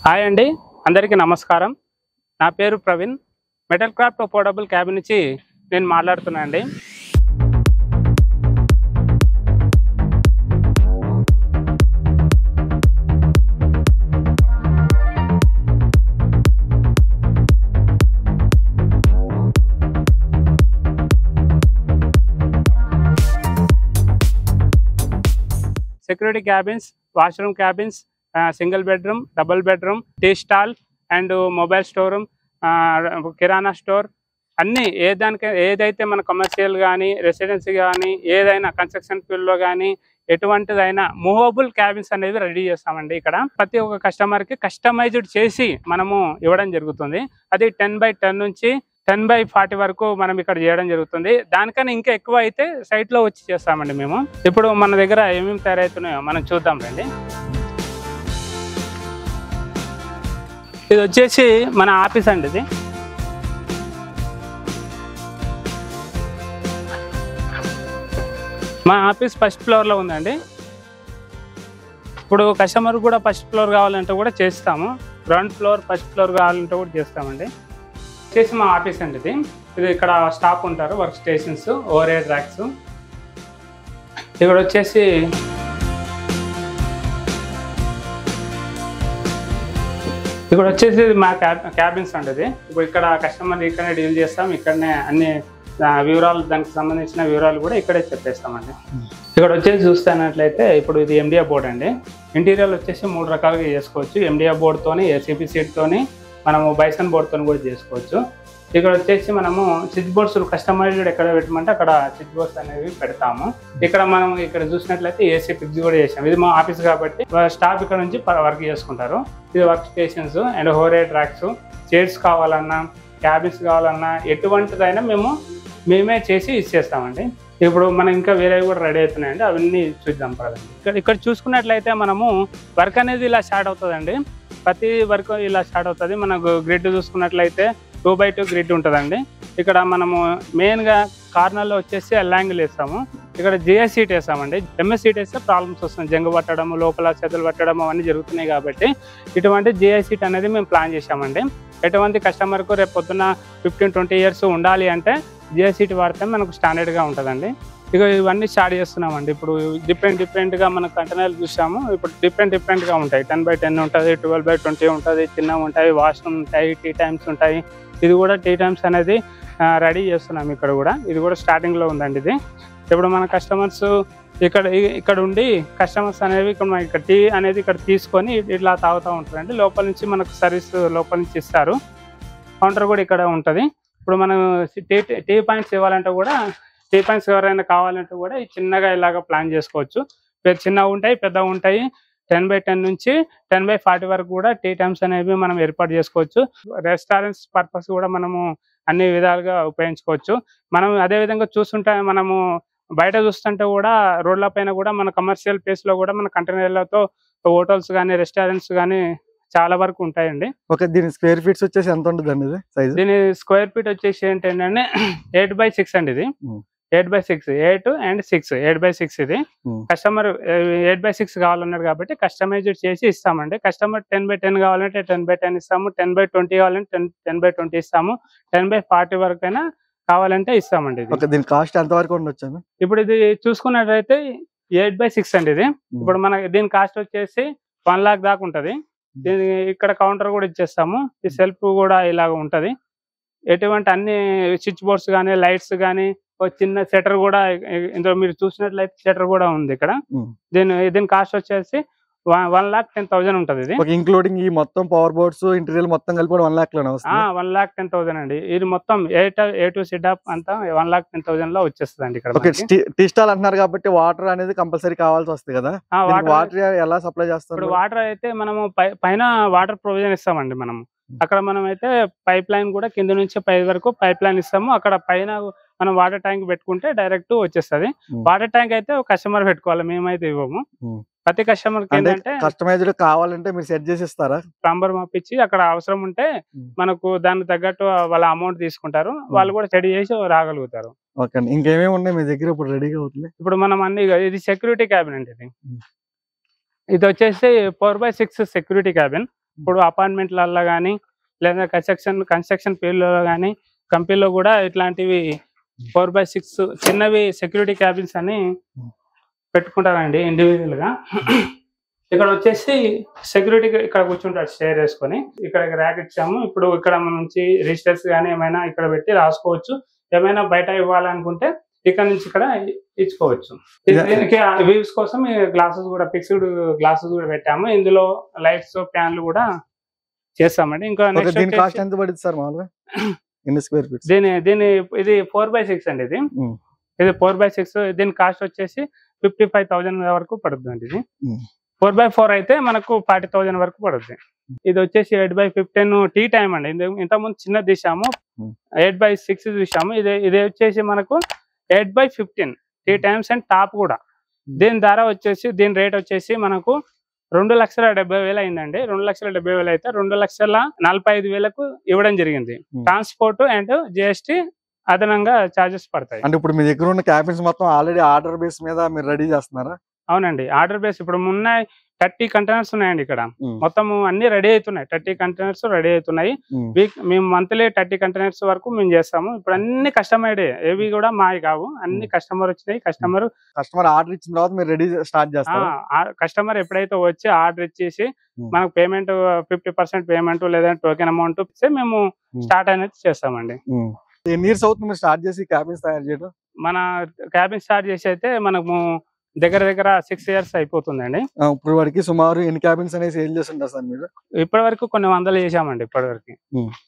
Hi అండి, అందరికీ నమస్కారం. నా పేరు Praveen. Metal craft portable cabin నుంచి నేను మాట్లాడుతున్నా అండి. Security cabins, washroom cabins, single bedroom, double bedroom, tea stall and mobile store room, కిరాణా స్టోర్ అన్నీ ఏదైతే మన కమర్షియల్ కానీ రెసిడెన్సీ కానీ ఏదైనా కన్స్ట్రక్షన్ ఫీల్డ్లో కానీ ఎటువంటిదైనా మూవబుల్ క్యాబిన్స్ అనేవి రెడీ చేస్తామండి. ఇక్కడ ప్రతి ఒక్క కస్టమర్కి కస్టమైజ్డ్ చేసి మనము ఇవ్వడం జరుగుతుంది. అది 10x10 నుంచి 10x40 వరకు మనం ఇక్కడ చేయడం జరుగుతుంది. దానికన్నా ఇంకా ఎక్కువ అయితే సైట్లో వచ్చి చేస్తామండి మేము. ఇప్పుడు మన దగ్గర ఏమేమి తయారవుతున్నాయో మనం చూద్దాం రండి. ఇది వచ్చేసి మన ఆఫీస్ అండి. ఇది మా ఆఫీస్ ఫస్ట్ ఫ్లోర్లో ఉందండి. ఇప్పుడు కస్టమర్ కూడా ఫస్ట్ ఫ్లోర్ కావాలంటే కూడా చేస్తాము. గ్రౌండ్ ఫ్లోర్, ఫస్ట్ ఫ్లోర్ కావాలంటే కూడా చేస్తామండి. వచ్చేసి మా ఆఫీస్ అండి. ఇది ఇక్కడ స్టాఫ్ ఉంటారు, work stations, over head racks. ఇక్కడ వచ్చేసి మా క్యాబిన్స్ అండి. ఇది ఇప్పుడు ఇక్కడ కస్టమర్ ఇక్కడనే డీల్ చేస్తాం. ఇక్కడనే అన్ని వివరాలు, దానికి సంబంధించిన వివరాలు కూడా ఇక్కడే చెప్పేస్తామండి. ఇక్కడ వచ్చేసి చూస్తున్నట్లయితే ఇప్పుడు ఇది ఎండిఎఫ్ బోర్డ్ అండి. ఇంటీరియర్ వచ్చేసి 3 రకాలుగా చేసుకోవచ్చు. ఎండిఎఫ్ బోర్డ్తోని, ఏసీపీ సీట్తోని, మనము బైసన్ బోర్డ్తో కూడా చేసుకోవచ్చు. ఇక్కడ వచ్చేసి మనము స్విచ్ బోర్డ్స్ కస్టమైజ్డ్ ఎక్కడ పెట్టమంటే అక్కడ స్విచ్ బోర్డ్స్ అనేవి పెడతాము. ఇక్కడ మనం ఇక్కడ చూసినట్లయితే ఏసీ ఫ్రిడ్జ్ కూడా చేసాం. ఇది మా ఆఫీస్ కాబట్టి స్టాఫ్ ఇక్కడ నుంచి వర్క్ చేసుకుంటారు. ఇది work stations and over head racks, chairs కావాలన్నా, క్యాబిన్స్ కావాలన్నా ఎటువంటిదైనా మేమే చేసి ఇచ్చేస్తామండి. ఇప్పుడు మనం ఇంకా వేరేవి కూడా రెడీ అవుతున్నాయండి, అవన్నీ చూద్దాం పదండి. ఇక్కడ చూసుకున్నట్లయితే మనము వర్క్ అనేది ఇలా స్టార్ట్ అవుతుందండి. ప్రతి వర్క్ ఇలా స్టార్ట్ అవుతుంది. మనకు గ్రిడ్ చూసుకున్నట్లయితే 2x2 గ్రిడ్ ఉంటుందండి. ఇక్కడ మనము మెయిన్గా కార్నర్లో వచ్చేసి ఎల్యాంగిల్ వేస్తాము. ఇక్కడ జిఎస్ సీట్ వేస్తామండి. ఎంఎస్ సీట్ వేస్తే ప్రాబ్లమ్స్ వస్తుంది, జంగు పట్టడం, లోపల చేతులు పట్టడం అవన్నీ జరుగుతున్నాయి కాబట్టి ఇటువంటి జిఎస్ సీట్ అనేది మేము ప్లాన్ చేసామండి. ఎటువంటి కస్టమర్కు రేపు పొద్దున్న 15-20 ఇయర్స్ ఉండాలి అంటే జిఎస్ సీట్ వాడితే మనకు స్టాండర్డ్గా ఉంటుందండి. ఇక ఇవన్నీ స్టార్ట్ చేస్తున్నామండి. ఇప్పుడు డిఫరెంట్గా మన కంటైనర్లు చూసాము. ఇప్పుడు డిఫరెంట్గా ఉంటాయి. 10x10 ఉంటుంది, 12x20 ఉంటుంది, చిన్నవి ఉంటాయి, వాష్రూమ్ ఉంటాయి, టీ టైమ్స్ ఉంటాయి. ఇది కూడా టీ టైమ్స్ అనేది రెడీ చేస్తున్నాం ఇక్కడ కూడా. ఇది కూడా స్టార్టింగ్లో ఉందండి. ఇది ఇప్పుడు మన కస్టమర్స్ ఇక్కడ ఉండి కస్టమర్స్ అనేవి ఇక్కడ టీ అనేది ఇక్కడ తీసుకొని ఇట్లా తాగుతూ ఉంటారండి. లోపల నుంచి మనకు సర్వీస్ లోపల నుంచి ఇస్తారు. కౌంటర్ కూడా ఇక్కడ ఉంటుంది. ఇప్పుడు మనం టీ పాయింట్స్ ఇవ్వాలంటే కూడా, టీ పాయింట్స్ ఎవరైనా కావాలంటే కూడా చిన్నగా ఇలాగ ప్లాన్ చేసుకోవచ్చు. చిన్నగా ఉంటాయి, పెద్దగా ఉంటాయి. 10x10 నుంచి 10x40 వరకు కూడా టీ టైమ్స్ అనేవి మనం ఏర్పాటు చేసుకోవచ్చు. రెస్టారెంట్స్ పర్పస్ కూడా మనము అన్ని విధాలుగా ఉపయోగించుకోవచ్చు. మనం అదేవిధంగా చూస్తుంటే మనము బయట చూస్తుంటే కూడా రోడ్ల పైన కూడా మన కమర్షియల్ ప్లేస్లో కూడా మన కంటైనర్లతో హోటల్స్ కానీ రెస్టారెంట్స్ కానీ చాలా వరకు ఉంటాయండి. ఓకే, దీని స్క్వేర్ ఫీట్స్ వచ్చేసి ఎంత ఉంటుందండి ఇది సైజ్? దీని స్క్వేర్ ఫీట్ వచ్చేసి ఏంటంటే 8x6 అండి. ఇది 8x6, 8 and 6, 8x6. ఇది కస్టమర్ 8x6 కావాలన్నారు కాబట్టి కస్టమైజ్డ్ చేసి ఇస్తామండి. కస్టమర్ 10x10 కావాలంటే 10x10 ఇస్తాము, 10x20 కావాలంటే 10x20 ఇస్తాము, 10x40 వరకు అయినా కావాలంటే ఇస్తామండి. దీని కాస్ట్ ఎంత వరకు ఉండొచ్చు? ఇప్పుడు ఇది చూసుకున్నట్లయితే 8x6 అండి. ఇది ఇప్పుడు మన దీని కాస్ట్ వచ్చేసి 1 lakh దాకా ఉంటుంది. దీని ఇక్కడ కౌంటర్ కూడా ఇచ్చేస్తాము. ఈ సెల్ఫ్ కూడా ఇలాగ ఉంటుంది. ఎటువంటి అన్ని స్విచ్ బోర్డ్స్ కానీ, లైట్స్ కానీ, ఒక చిన్న షట్టర్ కూడా ఇందులో మీరు చూసినట్లయితే షట్టర్ కూడా ఉంది ఇక్కడ. దీని కాస్ట్ వచ్చేసి 1,10,000 ఉంటుంది. ఇది ఇంక్లూడింగ్ ఈ మొత్తం పవర్ బోర్డ్స్ ఇంటీరియర్ మొత్తం కలిపి 1 lakh లోనే వస్తుంది. 1,10,000 అండి. ఇది మొత్తం ఏ టు సెటప్ అంతా 1,10,000 లో వచ్చేస్తుంది అండి. ఇక్కడ టీ స్టాల్ అంటున్నారు కాబట్టి వాటర్ అనేది కంపల్సరీ కావాల్సి వస్తుంది కదా. వాటర్ ఎలా సప్లై చేస్తారు? ఇప్పుడు వాటర్ అయితే మనము పైన వాటర్ ప్రొవిజన్ ఇస్తామండి. మనము అక్కడ మనం అయితే పైప్ లైన్ కూడా కింద నుంచి పై వరకు పైప్ లైన్ ఇస్తాము. అక్కడ పైన మనం వాటర్ ట్యాంక్ పెట్టుకుంటే డైరెక్ట్ వచ్చేస్తుంది. వాటర్ ట్యాంక్ అయితే కస్టమర్ పెట్టుకోవాలి, మేమైతే ఇవ్వము. ప్రతి కస్టమర్ ఏంటంటే కస్టమైజ్డ్ కావాలంటే మీరు సెట్ చేసి ఇస్తారా? ప్లంబర్ పంపించి అక్కడ అవసరం ఉంటే మనకు దానికి తగ్గట్టు వాళ్ళ అమౌంట్ తీసుకుంటారు. వాళ్ళు కూడా సెట్ చేసి రాగలుగుతారు. ఓకే, ఇంకేమేమి ఉన్నాయి మీ దగ్గర ఇప్పుడు రెడీగా అవుతుంది? ఇప్పుడు మనం అన్ని, ఇది సెక్యూరిటీ క్యాబిన్ అండి. ఇది వచ్చేసి 4x6 సెక్యూరిటీ క్యాబిన్. ఇప్పుడు అపార్ట్మెంట్లలో కానీ లేదా కన్స్ట్రక్షన్ ఫీల్డ్లో కానీ కంపెనీలో కూడా ఇట్లాంటివి 4x6 చిన్నవి సెక్యూరిటీ క్యాబిన్స్ అని పెట్టుకుంటారండి ఇండివిజువల్ గా. ఇక్కడ వచ్చేసి సెక్యూరిటీ ఇక్కడ కూర్చుంటాడు షేర్ వేసుకొని. ఇక్కడ ర్యాక్ ఇచ్చాము. ఇప్పుడు ఇక్కడ నుంచి రిజిస్టర్స్ కానీ ఏమైనా ఇక్కడ పెట్టి రాసుకోవచ్చు. ఏమైనా బయట ఇవ్వాలనుకుంటే ఇక్కడ నుంచి ఇక్కడ ఇచ్చుకోవచ్చు. దీనికి వ్యూస్ కోసం గ్లాసెస్ కూడా ఫిక్స్డ్ గ్లాసెస్ కూడా పెట్టాము. ఇందులో లైట్స్ ఫ్యాన్లు కూడా చేస్తామండి. ఇంకా కాస్ట్ ఎంత పడుతుంది సార్ మామూలుగా? దీని ఇది 4x6 అండి. ఇది 4x6. దీని కాస్ట్ వచ్చేసి 55,000 వరకు పడుతుంది అండి. ఇది 4x4 అయితే మనకు 40,000 వరకు పడుతుంది. ఇది వచ్చేసి 8x15 టీ టైమ్ అండి. ఇంతకుముందు చిన్న తీసాము, 8x6 చూసాము. ఇది వచ్చేసి మనకు 8x15 tea times and top కూడా. దీని ధర వచ్చేసి దీని రేట్ వచ్చేసి మనకు 2,70,000 అయిందండి. 2,70,000 అయితే 2,45,000 ఇవ్వడం జరిగింది. ట్రాన్స్పోర్ట్ అండ్ GST అదనంగా చార్జెస్ పడతాయి. అంటే ఇప్పుడు మీ దగ్గర ఉన్న క్యాబిన్స్ మొత్తం ఆల్రెడీ ఆర్డర్ బేస్ మీద మీరు రెడీ చేస్తున్నారా? అవునండి, ఆర్డర్ బేస్. ఇప్పుడు ఉన్నాయి 30 కంటైనర్స్ ఉన్నాయండి ఇక్కడ. మొత్తం అన్ని రెడీ అవుతున్నాయి. 30 కంటైనర్స్ రెడీ అవుతున్నాయి. మేము మంత్లీ 30 కంటైనర్స్ వరకు మేము చేస్తాము. ఇప్పుడు అన్ని కస్టమైడ్, ఏవి కూడా మావి కావు, అన్ని కస్టమర్ వచ్చినాయి. కస్టమర్ ఆర్డర్ ఇచ్చిన తర్వాత మీరు రెడీ స్టార్ట్ చేస్తారు. కస్టమర్ ఎప్పుడైతే వచ్చి ఆర్డర్ ఇచ్చేసి మనకు పేమెంట్ 50% పేమెంట్ లేదా టోకెన్ అమౌంట్ ఇస్తే మేము స్టార్ట్ అనేది చేస్తామండి. ఎన్ని ఇయర్స్ అవుతుంది మీరు స్టార్ట్ చేసి క్యాబిన్స్ తయారు చేయడం? మన క్యాబిన్ స్టార్ట్ చేసి అయితే మనము దగ్గర 6 ఇయర్స్ అయిపోతుందండి. ఇప్పుడు వరకు సుమారు ఎన్ని క్యాబిన్స్ అనేది సేల్ చేస్తుంటారు సార్ మీరు? ఇప్పటి వరకు కొన్ని వందలు చేసామండి. ఇప్పటి వరకు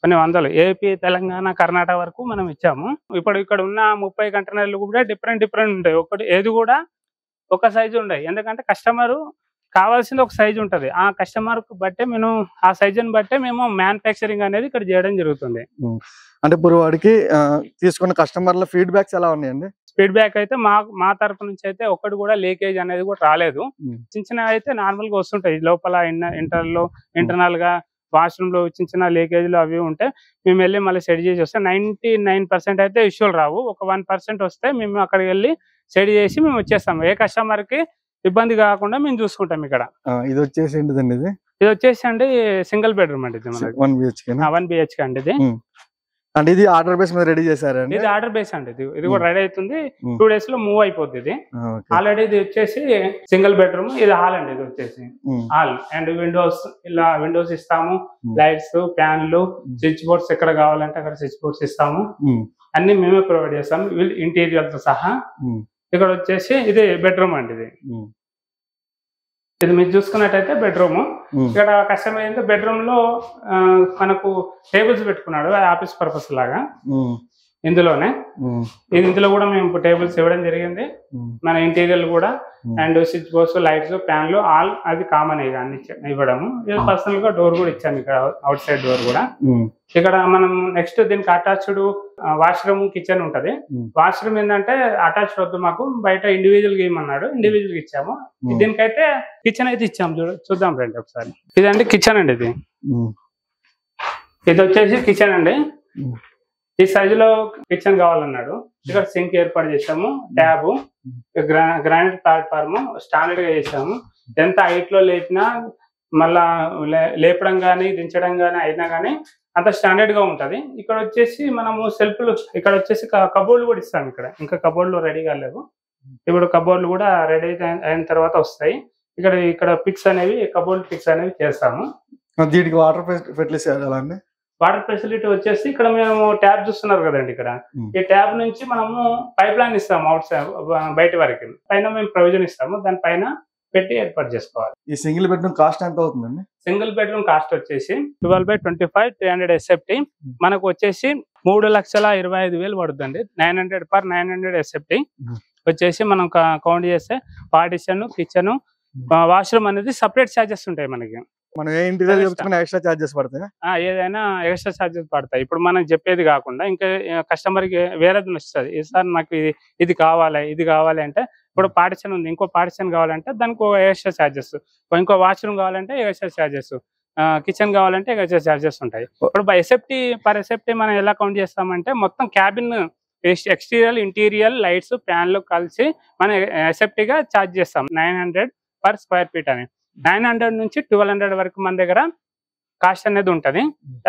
కొన్ని వందలు, ఏపీ, తెలంగాణ, కర్ణాటక వరకు మనం ఇచ్చాము. ఇప్పుడు ఇక్కడ ఉన్న 30 కంటైనర్లు కూడా డిఫరెంట్ ఉంటాయి. ఒకటి ఏది కూడా ఒక సైజు ఉండవు. ఎందుకంటే కస్టమర్ కావాల్సింది ఒక సైజు ఉంటది. ఆ కస్టమర్ కు బట్టే మేము ఆ సైజుని బట్టే మేము మ్యానుఫ్యాక్చరింగ్ అనేది ఇక్కడ చేయడం జరుగుతుంది. అంటే ఇప్పుడు వాడికి తీసుకున్న కస్టమర్ల ఫీడ్బ్యాక్స్ ఎలా ఉన్నాయండి? ఫీడ్బ్యాక్ అయితే మా తరపు నుంచి అయితే ఒక్కటి కూడా లీకేజ్ అనేది కూడా రాలేదు. చిన్న అయితే నార్మల్ గా వస్తుంటాయి లోపల ఇంటర్నల్ గా వాష్రూమ్ లో చిన్న లీకేజ్లు అవి ఉంటే మేము వెళ్ళి మళ్ళీ సెట్ చేసి వస్తే 99% అయితే ఇష్యూలు రావు. ఒక 1% వస్తే మేము అక్కడికి వెళ్ళి సెట్ చేసి మేము వచ్చేస్తాము. ఏ కస్టమర్ కి ఇబ్బంది కాకుండా మేము చూసుకుంటాం. ఇక్కడ ఇది వచ్చేసి ఏంటిదండి? ఇది వచ్చేసి అండి సింగిల్ బెడ్రూమ్ అండి. ఇది 1 BHK అండి. ఇది అంటే ఇది ఆర్డర్ బేస్ మీద రెడీ చేశారండి? ఇది ఆర్డర్ బేస్ అండి. ఇది కూడా రెడీ అవుతుంది. 2 days లో మూవ్ అయిపోద్ది. ఇది ఆల్రెడీ ఇది వచ్చేసి సింగిల్ బెడ్రూమ్. ఇది హాల్ అండి. ఇది వచ్చేసి హాల్ అండ్ విండోస్, ఇలా విండోస్ ఇస్తాము. లైట్స్, ఫ్యాన్లు, స్విచ్ బోర్డ్స్ ఎక్కడ కావాలంటే అక్కడ స్విచ్ బోర్డ్స్ ఇస్తాము. అన్ని మేమే ప్రొవైడ్ చేస్తాము ఇంటీరియర్ తో సహా. ఇక్కడ వచ్చేసి ఇది బెడ్రూమ్ అండి. ఇది మీరు చూసుకున్నట్టయితే బెడ్రూమ్. ఇక్కడ కస్టమర్ అయితే బెడ్రూమ్ లో మనకు టేబుల్స్ పెట్టుకున్నాడు ఆఫీస్ పర్పస్ లాగా. ఇందులోనే ఇందులో కూడా మేము టేబుల్స్ ఇవ్వడం జరిగింది. మన ఇంటీరియర్ కూడా అండ్ స్విచ్ బోర్డ్స్, లైట్స్, ఫ్యాన్లు ఆల్ అది కామన్ అన్ని ఇవ్వడము. పర్సనల్ గా డోర్ కూడా ఇచ్చాము ఇక్కడ, అవుట్ సైడ్ డోర్ కూడా. ఇక్కడ మనం నెక్స్ట్ దీనికి అటాచ్డ్ వాష్రూమ్, కిచెన్ ఉంటది. వాష్రూమ్ ఏంటంటే అటాచ్డ్ వద్దు మాకు, బయట ఇండివిజువల్ గా ఇమ్మన్నాడు, ఇండివిజువల్ గా ఇచ్చాము. దీనికైతే కిచెన్ అయితే ఇచ్చాము. చూద్దాం రండి ఒకసారి. ఇదండి కిచెన్ అండి. ఇది వచ్చేసి కిచెన్ అండి. ఈ సైజులో కిచెన్ కావాలన్నాడు. ఇక్కడ సింక్ ఏర్పాటు చేసాము, ట్యాబ్, గ్రానైట్ ప్లాట్ఫామ్ స్టాండర్డ్ గా చేసాము. ఎంత హైట్ లో లేపినా మళ్ళా లేపడం కానీ దించడం కానీ అయినా కానీ అంత స్టాండర్డ్ గా ఉంటది. ఇక్కడ వచ్చేసి మనము సెల్ఫ్లు, ఇక్కడ వచ్చేసి కబోర్డ్లు కూడా ఇస్తాము. ఇక్కడ ఇంకా కబోర్డ్లు రెడీ కాలేవు. ఇప్పుడు కబోర్డ్లు కూడా రెడీ అయిన తర్వాత వస్తాయి. ఇక్కడ పిక్స్ అనేవి, కబోర్డ్ పిక్స్ అనేవి చేస్తాము. దీనికి వాటర్ ఫెసిలిటీస్ ఎలా అండి? వాటర్ ఫెసిలిటీ వచ్చేసి ఇక్కడ మేము ట్యాబ్ చూస్తున్నారు కదండి. ఇక్కడ ఈ ట్యాబ్ నుంచి మనము పైప్ లైన్ ఇస్తాము అవుట్ సైడ్ బయట వరకు. పైన మేము ప్రొవిజన్ ఇస్తాము, దానిపైన పెట్టి ఏర్పాటు చేసుకోవాలి. ఈ సింగిల్ బెడ్రూమ్ కాస్ట్ ఎంత అవుతుందండి? సింగిల్ బెడ్రూమ్ కాస్ట్ వచ్చేసి 12/25 300 SFT మనకు వచ్చేసి 3,25,000 పడుతుందండి. 900 per 900 SFT వచ్చేసి మనం కౌంట్ చేస్తే పార్టిషన్, కిచెన్, వాష్రూమ్ అనేది సపరేట్ ఛార్జెస్ ఉంటాయి మనకి. మనం ఏ ఇంటీరియర్ చెప్పుకున్నా ఎక్స్ట్రా ఛార్జెస్ పడతాయి. ఏదైనా ఎక్స్ట్రా ఛార్జెస్ పడతాయి. ఇప్పుడు మనం చెప్పేది కాకుండా ఇంకా కస్టమర్ కి వేరేది వస్తుంది. సార్ నాకు ఇది కావాలి అంటే, ఇప్పుడు పార్టిషన్ ఉంది, ఇంకో పార్టిషన్ కావాలంటే దానికి ఎక్స్ట్రా ఛార్జెస్, ఇంకో వాష్రూమ్ కావాలంటే ఎక్స్ట్రా ఛార్జెస్, కిచెన్ కావాలంటే ఎక్స్ట్రా ఛార్జెస్ ఉంటాయి. ఇప్పుడు పర్ ఎస్ఎఫ్టీ మనం ఎలా కౌంట్ చేస్తామంటే మొత్తం క్యాబిన్ ఎక్స్టీరియర్, ఇంటీరియర్, లైట్స్, ఫ్యాన్లు కలిసి మనం ఎస్ఎఫ్టీగా ఛార్జ్ చేస్తాం. 900 per square feet అని. 900 నుంచి 1200 వరకు మన దగ్గర కాస్ట్ అనేది ఉంటది.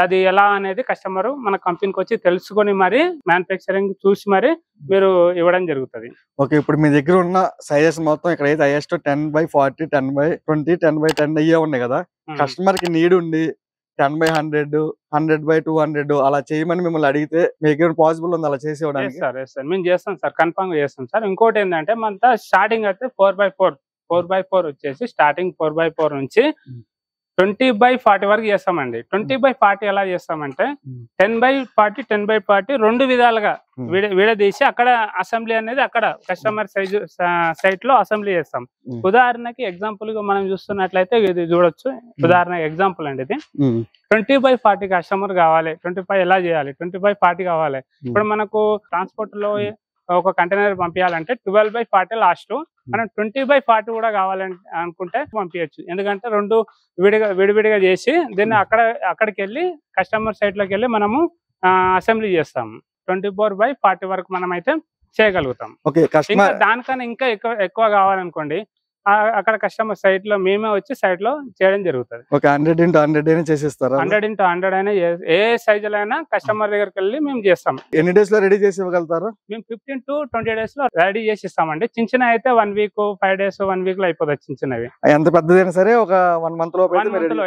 అది ఎలా అనేది కస్టమర్ మన కంపెనీకి వచ్చి తెలుసుకొని మరి మ్యానుఫ్యాక్చరింగ్ చూసి మరి మీరు ఇవ్వడం జరుగుతుంది. ఓకే, ఇప్పుడు మీ దగ్గర ఉన్న సైజెస్ మొత్తం ఇక్కడ అయితే హైయెస్ట్ 10/40, 10/20, 10/10 అయ్యే ఉన్నాయి కదా. కస్టమర్ కి నీడ్ ఉండి 10/100, 100/200 అలా చేయమని మిమ్మల్ని అడిగితే మీకు పాసిబుల్ ఉంది అలా చేసి ఇవ్వడానికి? సార్ మేము చేస్తాం సార్, కన్ఫర్మ్ గా చేస్తాం సార్. ఇంకోటి ఏంటంటే మన స్టార్టింగ్ అయితే 4x4 వచ్చేసి స్టార్టింగ్ 4x4 నుంచి 20/40 వరకు చేస్తామండి. 20/40 ఎలా చేస్తామంటే 10/40, 10/40 రెండు విధాలుగా విడదీసి అక్కడ అసెంబ్లీ అనేది అక్కడ కస్టమర్ సైట్ లో అసెంబ్లీ చేస్తాం. ఉదాహరణకి ఎగ్జాంపుల్ గా మనం చూస్తున్నట్లయితే ఇది చూడొచ్చు. ఉదాహరణ ఎగ్జాంపుల్ అండి ఇది. 20/40 కస్టమర్ కావాలి, 25 ఎలా చేయాలి, 20/40 కావాలి. ఇప్పుడు మనకు ట్రాన్స్పోర్ట్ లో ఒక కంటైనర్ పంపించాలంటే 12/40 లాస్ట్, మనం 20/40 కూడా కావాలని అనుకుంటే పంపించచ్చు. ఎందుకంటే రెండు విడివిడిగా చేసి దీన్ని అక్కడికి వెళ్ళి కస్టమర్ సైట్ లోకి వెళ్ళి మనము అసెంబ్లీ చేస్తాము. 24/40 వరకు మనం అయితే చేయగలుగుతాం. దానికన్నా ఇంకా ఎక్కువ కావాలనుకోండి అక్కడ కస్టమర్ సైట్ లో మేమే వచ్చి సైట్ లో చేయడం జరుగుతుంది. 100x100 చేసిస్తారా? 100x100 అయినా ఏ సైజ్ అయినా కస్టమర్ దగ్గరికి వెళ్ళి మేము చేస్తాం. ఎన్ని డేస్ లో రెడీ చేసి ఇవ్వగలుగుతారు? మేము 15 to 20 days లో రెడీ చేసి ఇస్తామండి. చిన్న అయితే 1 week, 5 days, 1 week లో అయిపోతుంది. చిన్నవి ఎంత పెద్దదైనా సరే ఒక 1 month లో,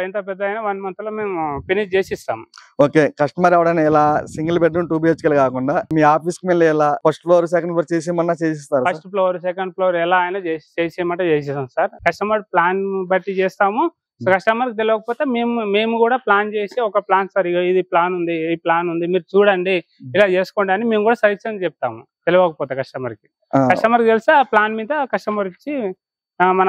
ఎంత పెద్ద అయినా 1 month లో మేము ఫినిష్ చేసి ఇస్తాం. ఓకే, కస్టమర్ ఎవడైనా ఇలా సింగిల్ బెడ్రూమ్ 2 BHK కాకుండా మీ ఆఫీస్ కి వెళ్ళి ఇలా ఫస్ట్ ఫ్లోర్, సెకండ్ ఫ్లోర్ చేసేయమన్నా చేసిస్తారు? ఫస్ట్ ఫ్లోర్, సెకండ్ ఫ్లోర్ ఎలా అయినా చేసేయమంటే చేసేస్తాం సార్. కస్టమర్ ప్లాన్ బట్టి చేస్తాము. కస్టమర్ తెలియకపోతే మేము కూడా ప్లాన్ చేసి ఒక ప్లాన్ సార్ ఇది ప్లాన్ ఉంది, ఈ ప్లాన్ ఉంది, మీరు చూడండి ఇలా చేసుకోండి అని మేము కూడా సజెషన్ చెప్తాము. తెలియకపోతే కస్టమర్ కి తెలిస్తే ఆ ప్లాన్ మీద కస్టమర్ ఇచ్చి మన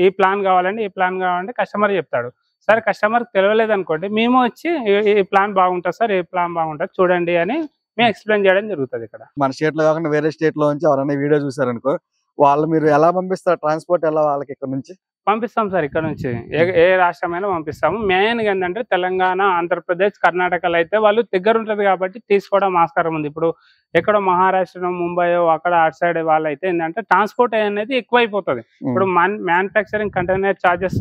ఈ ప్లాన్ కావాలండి, ఈ ప్లాన్ కావాలంటే కస్టమర్ చెప్తాడు. సరే కస్టమర్ తెలియలేదు అనుకోండి, మేము వచ్చి ఈ ప్లాన్ బాగుంటుంది సార్, ఈ ప్లాన్ బాగుంటుంది చూడండి అని మేము ఎక్స్ప్లెయిన్ చేయడం జరుగుతుంది. ఇక్కడ మన స్టేట్ లో కాకుండా వేరే స్టేట్ లో నుంచి ఎవరైనా వీడియో చూసారనుకో, వాళ్ళు మీరు ఎలా పంపిస్తారు? ట్రాన్స్పోర్ట్ ఎలా వాళ్ళకి ఇక్కడ నుంచి పంపిస్తాం సార్? ఇక్కడ నుంచి ఏ రాష్ట్రమైనా పంపిస్తాము. మెయిన్గా ఏంటంటే తెలంగాణ, ఆంధ్రప్రదేశ్, కర్ణాటకలో అయితే వాళ్ళు దగ్గర ఉంటుంది కాబట్టి తీసుకోవడం ఆస్కారం ఉంది. ఇప్పుడు ఎక్కడో మహారాష్ట్ర, ముంబై అక్కడ అటు సైడ్ వాళ్ళు అయితే ఏంటంటే ట్రాన్స్పోర్ట్ అనేది ఎక్కువైపోతుంది. ఇప్పుడు manufacturing container charges,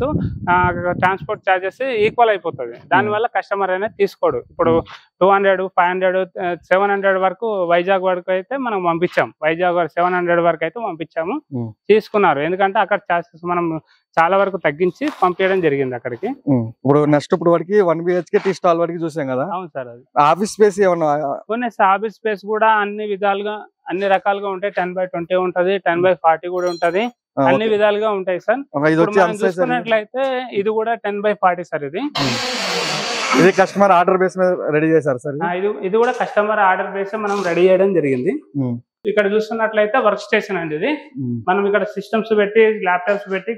transport charges equal అయిపోతుంది. దానివల్ల కస్టమర్ అనేది తీసుకోడు. ఇప్పుడు 200, 500, 700 వరకు వైజాగ్ వరకు అయితే మనం పంపించాం. వైజాగ్ 700 వరకు అయితే పంపించాము, తీసుకున్నారు. ఎందుకంటే అక్కడ ఛార్జెస్ మనం చాలా వరకు తగ్గించి పంపించడం జరిగింది అక్కడికి. ఇప్పుడు నెక్స్ట్ ఇప్పుడు వరకు 1 BHK టీ స్టాల్ వరకు చూసాం కదా. అవును సార్. అది ఆఫీస్ స్పేస్ ఏమన్నా? ఆఫీస్ స్పేస్ కూడా అన్ని విధాలుగా అన్ని రకాలుగా ఉంటాయి. 10/20 ఉంటది, 10/40 కూడా ఉంటది, అన్ని విధాలుగా ఉంటాయి సార్. చూసుకున్నట్లయితే ఇది కూడా 10/40 సార్. ఇది కస్టమర్ ఆర్డర్ బేస్ మీద రెడీ చేశారు సార్? ఇది కూడా కస్టమర్ ఆర్డర్ బేస్ మనం రెడీ చేయడం జరిగింది. ఇక్కడ చూస్తున్నట్లయితే వర్క్ స్టేషన్ అండి ఇది. మనం ఇక్కడ సిస్టమ్స్ పెట్టి, ల్యాప్టాప్స్ పెట్టి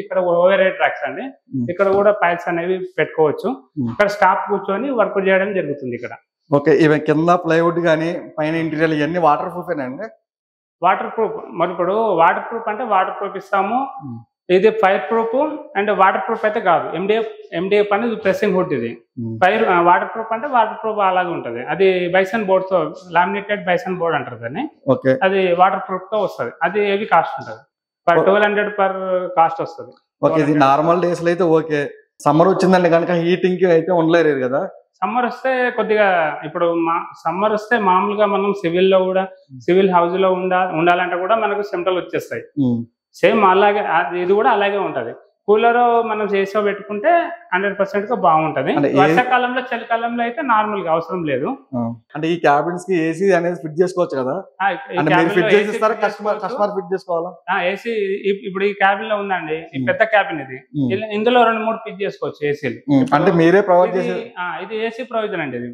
ఇక్కడ ఓవర్ హెడ్ ట్రాక్స్ అండి. ఇక్కడ కూడా ఫైల్స్ అనేవి పెట్టుకోవచ్చు. ఇక్కడ స్టాఫ్ కూర్చొని వర్క్ చేయడం జరుగుతుంది ఇక్కడ. ఓకే, ఇవి కింద ప్లైవుడ్ గానీ పైన ఇంటీరియర్ ఇవన్నీ వాటర్ ప్రూఫ్ అండి? Water proof. మరి ఇప్పుడు వాటర్ ప్రూఫ్ అంటే వాటర్ ప్రూఫ్ ఇస్తాము. ఇది fire proof and water proof అయితే కాదు. MDF అనేది ప్రెసింగ్ హుడ్. ఇది ఫైర్ వాటర్ ప్రూఫ్ అంటే వాటర్ ప్రూఫ్ అలాగే ఉంటది. అది బైసన్ బోర్డ్ తో, లామినేటెడ్ బైసన్ బోర్డ్ అంటారు దాన్ని. అది వాటర్ ప్రూఫ్ తో వస్తుంది. అది హెవీ కాస్ట్ ఉంటుంది. 1200 పర్ కాస్ట్ వస్తుంది. ఓకే, ఇది నార్మల్ డేస్ లో అయితే ఓకే. సమ్మర్ వచ్చిందండి కనుక హీటింగ్ కి అయితే ఉండలేరు కదా. సమ్మర్ వస్తే కొద్దిగా, ఇప్పుడు సమ్మర్ వస్తే మామూలుగా మనం సివిల్ హౌస్ లో ఉండాలంటే కూడా మనకు చెమటలు వచ్చేస్తాయి. సేమ్ అలాగే ఇది కూడా అలాగే ఉంటది. కూలర్ మనం చేసో పెట్టుకుంటే 100% గా బాగుంటది. వర్షాకాలంలో, చలికాలంలో అయితే నార్మల్ గా అవసరం లేదు. అంటే ఈ క్యాబిన్స్ కి ఏసీ అనేది ఫిట్ చేసుకోవచ్చు కదా? కస్టమర్ ఫిట్ చేసుకోవాలా? ఏసీ ఇప్పుడు ఈ క్యాబిన్ లో ఉందండి, ఈ పెద్ద క్యాబిన్ ఇది. ఇందులో 2-3 ఫిట్ చేసుకోవచ్చు ఏసీలు. అంటే మీరే ప్రొవైడ్ చేసి? ఇది ఏసీ ప్రొవిజన్ అండి. ఇది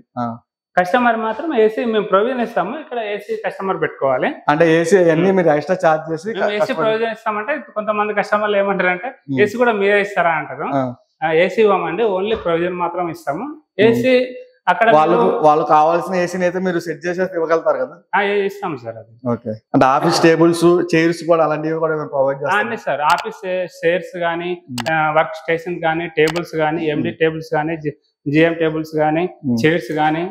కస్టమర్ మాత్రం ఏసీ మేము ప్రొవిజన్ ఇస్తాము. ఇక్కడ ఏసీ కస్టమర్ పెట్టుకోవాలి. అంటే ఏసీ అన్ని మీరు ఎక్స్ట్రా చార్జ్ చేసి ఏసీ ప్రొవిజన్ ఇస్తామంటే కొంతమంది కస్టమర్లు ఏమంటారు అంటే ఏసీ కూడా మీరే ఇస్తారా అంటారు. ఏసీ ఇవ్వమండి, ఓన్లీ ప్రొవిజన్ మాత్రం ఇస్తాము. ఏసీ అక్కడ వాళ్ళు కావాల్సిన ఏసీని అయితే మీరు సెట్ చేసి ఇవ్వగలుగుతారు కదా? ఇస్తాం సార్. అది ఓకే. అంటే ఆఫీస్ టేబుల్స్, చైర్స్ కూడా అలాంటివి కూడా మేము ప్రొవైడ్ చేస్తాం సార్. ఆఫీస్ చైర్స్ కానీ, వర్క్ స్టేషన్ కానీ, టేబుల్స్ కానీ, MD టేబుల్స్ కానీ, GM టేబుల్స్ కానీ, చైర్స్ కానీ,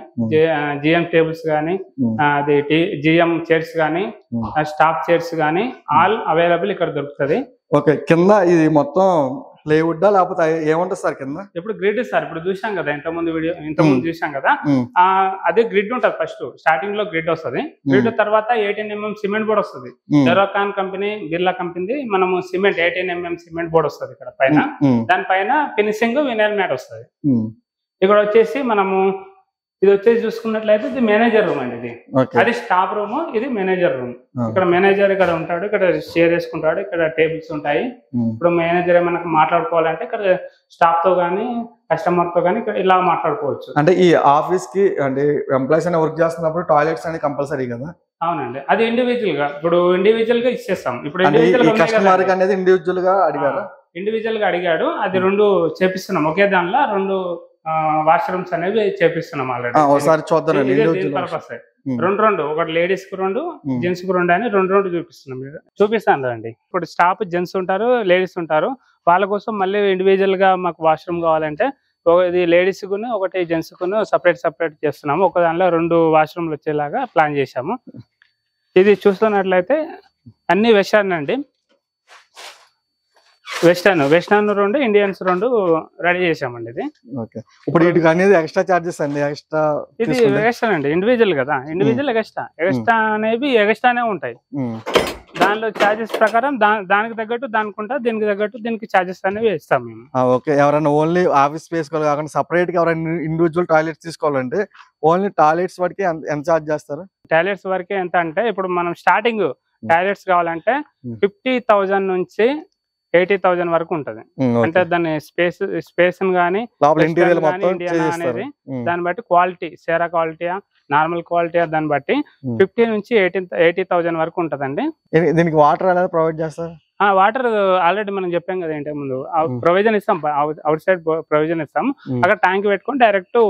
GM టేబుల్స్ కానీ, అది GM చైర్స్ కానీ, స్టాఫ్ చైర్స్ కానీ ఆల్ అవైలబుల్ ఇక్కడ దొరుకుతుంది. ఓకే, కింద ఇది మొత్తం ప్లేవుడ్ లేకపోతే ఏముంటది సార్ కింద? ఇప్పుడు గ్రిడ్ సార్, ఇప్పుడు చూసాం కదా ఇంతకుముందు చూసాం కదా, అదే గ్రిడ్ ఉంటది. ఫస్ట్ స్టార్టింగ్ లో గ్రిడ్ వస్తుంది. గ్రిడ్ తర్వాత 18 mm సిమెంట్ బోర్డ్ వస్తుంది. జెరోకాన్ కంపెనీ, బిర్లా కంపెనీ మనము సిమెంట్ 18 mm సిమెంట్ బోర్డ్ వస్తుంది ఇక్కడ పైన. దానిపైన ఫినిషింగ్ వినైల్ మ్యాట్ వస్తుంది. ఇక్కడ వచ్చేసి మనము ఇది వచ్చేసి చూసుకున్నట్లయితే ఇది మేనేజర్ రూమ్ అండి. ఇది అది స్టాఫ్ రూమ్, ఇది మేనేజర్ రూమ్. ఇక్కడ మేనేజర్ ఇక్కడ ఉంటాడు, ఇక్కడ షేర్ చేసుకుంటాడు, ఇక్కడ టేబుల్స్ ఉంటాయి. ఇప్పుడు మేనేజర్ ఏమైనా మాట్లాడుకోవాలంటే ఇక్కడ స్టాఫ్ తో గానీ కస్టమర్ తో గానీ ఇక్కడ ఇలా మాట్లాడుకోవచ్చు. అంటే ఈ ఆఫీస్ కి అంటే ఎంప్లాయీస్ అయినా వర్క్ చేస్తున్నప్పుడు టాయిలెట్స్ అనేది కంపల్సరీ కదా? అవునండి, అది ఇండివిజువల్ గా ఇప్పుడు ఇండివిజువల్ గా ఇచ్చేస్తాం. ఇప్పుడు కస్టమర్ అనేది ఇండివిజువల్ గా అడిగారు, ఇండివిజువల్ గా అడిగాడు. అది 2 చేపిస్తున్నాం, ఒకే దానిలో 2 వాష్రూమ్స్ అనేవి చేపిస్తున్నాం ఆల్రెడీ. ఒకసారి చూద్దాం. రెండు ఒకటి లేడీస్ కు 2, జెంట్స్ కు 2 అని 2 చూపిస్తున్నాం. చూపిస్తాను అండి. ఇప్పుడు స్టాఫ్ జెంట్స్ ఉంటారు, లేడీస్ ఉంటారు. వాళ్ళ కోసం మళ్ళీ ఇండివిజువల్ గా మాకు వాష్రూమ్ కావాలంటే ఇది లేడీస్ కును ఒకటి జెంట్స్ కును సపరేట్ చేస్తున్నాము. ఒక దానిలో 2 వాష్రూమ్లు వచ్చేలాగా ప్లాన్ చేశాము. ఇది చూస్తున్నట్లయితే అన్ని వెస్టర్న్ అండి. వెస్టర్న్ 2, ఇండియన్స్ 2 రెడీ చేసామండి. ఇది ఇప్పుడు వీటికి అనేది ఎక్స్ట్రా చార్జెస్ అండి? ఎక్స్ట్రా ఇది ఎక్స్ట్రా అండి, ఇండివిజువల్ కదా, ఇండివిజువల్ ఎక్స్ట్రా అనేవి ఎక్స్ట్రానే ఉంటాయి. దానిలో చార్జెస్ ప్రకారం దానికి తగ్గట్టు దానికి ఉంటా, దీనికి తగ్గట్టు దీనికి చార్జెస్ అనేవి ఇస్తాం మేము. ఓకే. ఎవరైనా ఓన్లీ ఆఫీస్ స్పేస్ కాకుండా సపరేట్ గా ఎవరైనా ఇండివిజువల్ టాయిలెట్స్ తీసుకోవాలంటే ఓన్లీ టాయిలెట్స్ వరకు ఎంత చార్జ్ చేస్తారు? టాయిలెట్స్ వరకే ఎంత అంటే ఇప్పుడు మనం స్టార్టింగ్ టాయిలెట్స్ కావాలంటే 50,000 నుంచి 80,000 వరకు ఉంటది. అంటే దాని స్పేస్ గానీ అనేది దాన్ని బట్టి క్వాలిటీ, సేరా క్వాలిటీయా నార్మల్ క్వాలిటీయా దాన్ని బట్టి 50 నుంచి 80,000 వరకు ఉంటదండి. దీనికి వాటర్ అనేది ప్రొవైడ్ చేస్తారు? వాటర్ ఆల్రెడీ మనం చెప్పాం కదా ఇంతకు ముందు, ప్రొవిజన్ ఇస్తాం, అవుట్ సైడ్ ప్రొవిజన్ ఇస్తాం. అక్కడ ట్యాంక్ పెట్టుకొని డైరెక్ట్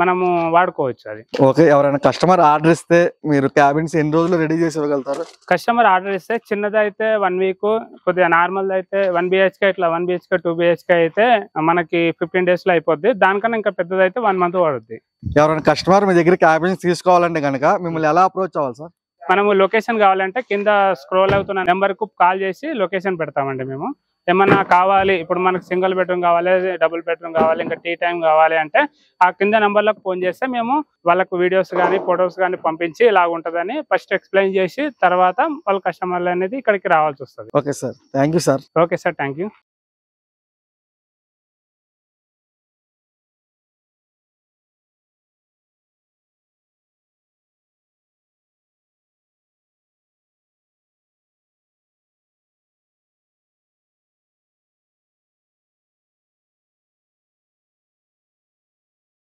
మనము వాడుకోవచ్చు. అది ఓకే. ఎవరైనా కస్టమర్ ఆర్డర్ ఇస్తే మీరు క్యాబిన్స్ ఎన్ని రోజులు రెడీ చేసి ఇవ్వగలుగుతారు? కస్టమర్ ఆర్డర్ ఇస్తే చిన్నది అయితే 1 వీక్, కొద్దిగా నార్మల్ అయితే 1 BHK, ఇట్లా 1 BHK 2 BHK అయితే మనకి 15 days లో అయిపోద్ది. దానికన్నా ఇంకా పెద్దది అయితే 1 month పడుద్ది. ఎవరైనా కస్టమర్ మీ దగ్గర క్యాబిన్స్ తీసుకోవాలంటే కనుక మిమ్మల్ని ఎలా అప్రోచ్ అవ్వాలి సార్? మనము లొకేషన్ కావాలంటే కింద స్క్రోల్ అవుతున్న నెంబర్ కు కాల్ చేసి లొకేషన్ పెడతామండి. మేము ఏమన్నా కావాలి, ఇప్పుడు మనకు సింగిల్ బెడ్రూమ్ కావాలి, డబుల్ బెడ్రూమ్ కావాలి, ఇంకా టీ టైం కావాలి అంటే ఆ కింద నెంబర్లకు ఫోన్ చేస్తే మేము వాళ్ళకు వీడియోస్ కానీ ఫొటోస్ కానీ పంపించి ఇలాగ ఉంటుందని ఫస్ట్ ఎక్స్ప్లెయిన్ చేసి తర్వాత వాళ్ళ కస్టమర్లు అనేది ఇక్కడికి రావాల్సి వస్తుంది. Okay sir, thank you sir. Okay sir, thank you.